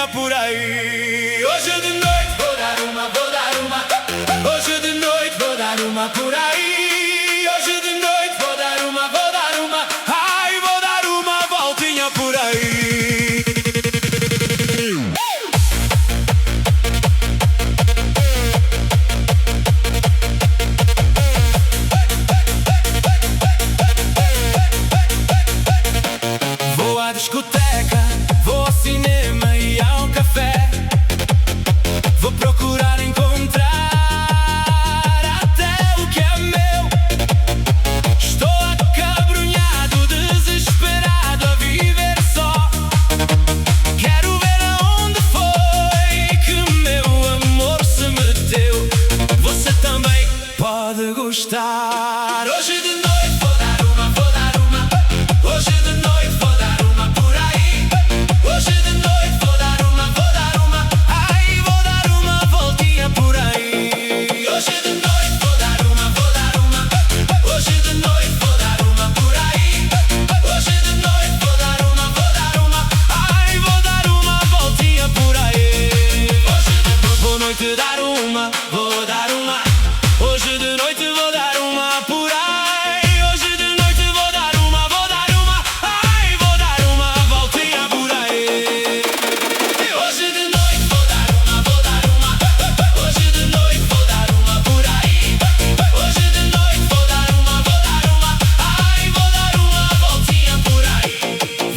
voltinha por aí. Hoje de noite vou dar uma, vou dar uma. Hoje de noite vou dar uma por aí. Hoje de noite vou dar uma, vou dar uma. Ai, vou dar uma voltinha por aí. Vou à discoteca, vou ao cinema e ao café. Vou procurar encontrar até o que é meu. Estou acabrunhado, desesperado a viver só. Quero ver aonde foi que meu amor se meteu. Você também pode gostar. Hoje de noite vou dar uma, vou dar uma. Hoje de noite vou dar uma por aí. Hoje de noite vou dar uma, vou dar uma. Ai, vou dar uma voltinha por aí. Hoje de noite vou dar uma, vou dar uma. Hoje de noite vou dar uma por aí. Hoje de noite vou dar uma, vou dar uma. Ai, vou dar uma voltinha por aí. Vou noite dar uma, vou dar uma. Hoje de noite vou dar uma por aí. Hoje de noite vou dar uma, vou dar uma. Ai, vou dar uma voltinha por aí. Hoje de noite vou dar uma, vou dar uma. Hoje de noite vou dar uma por aí. Hoje de noite vou dar uma, vou dar uma. Ai, vou dar uma voltinha por aí.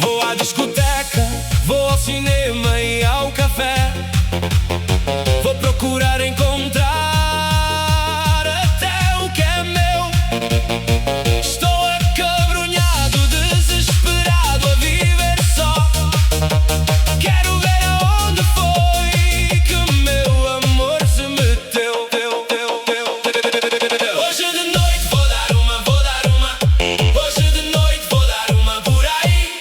Vou à discoteca, vou ao cinema e ao café. Vou procurar encontrar até o que é meu. Estou acabrunhado, desesperado a viver só. Quero ver aonde foi que meu amor se meteu. Hoje de noite vou dar uma, vou dar uma. Hoje de noite vou dar uma por aí.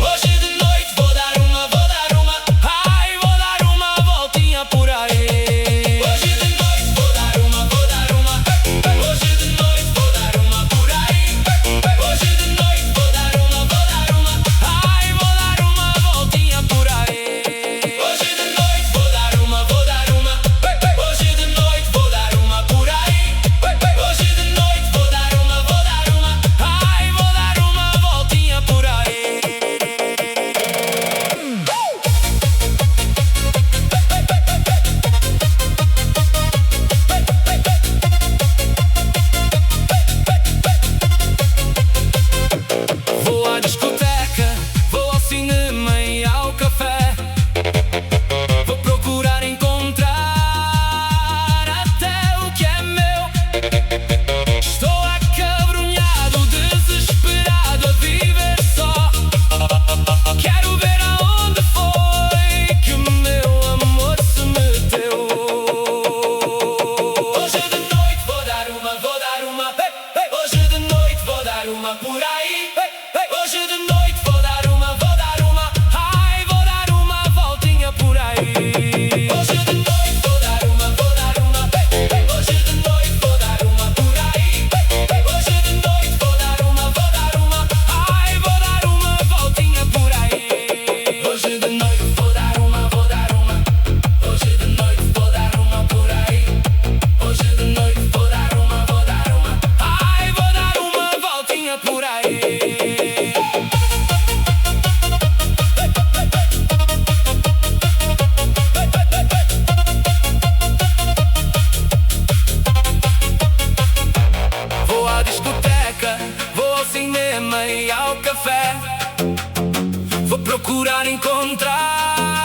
Hoje de noite vou dar uma, vou dar uma. Ai, vou dar uma voltinha por aí. Hoje de noite vou dar uma, vou dar uma. Hoje de noite vou dar uma por aí. Hoje de noite vou dar uma, vou dar uma. Ai, vou dar uma voltinha por aí. Hoje de noite vou dar uma, vou dar uma. Hoje de noite vou dar uma por aí. Hoje de noite vou dar uma, vou dar uma. Ai, vou dar uma voltinha por aí. Vou à discoteca, vou ao cinema e ao café. Vou procurar encontrar até o que é meu. Estou acabrunhado, desesperado a viver só. Quero ver aonde foi que meu amor se meteu. Hoje de noite vou dar uma, vou dar uma. Hoje de noite vou dar uma por aí. Hoje de noite vou dar uma, vou dar uma. Ai, vou dar uma voltinha por aí. Hoje de noite vou dar uma, vou dar uma. Hoje de noite vou dar uma por aí. Hoje de noite vou dar uma, vou dar uma. Ai, vou dar uma voltinha por aí. Hoje de noite vou dar uma, vou dar uma. Hoje de noite vou dar uma por aí. Hoje de noite vou dar uma, vou dar uma. Ai, vou dar uma voltinha por aí. Vou à discoteca, vou ao cinema e ao café. Vou procurar encontrar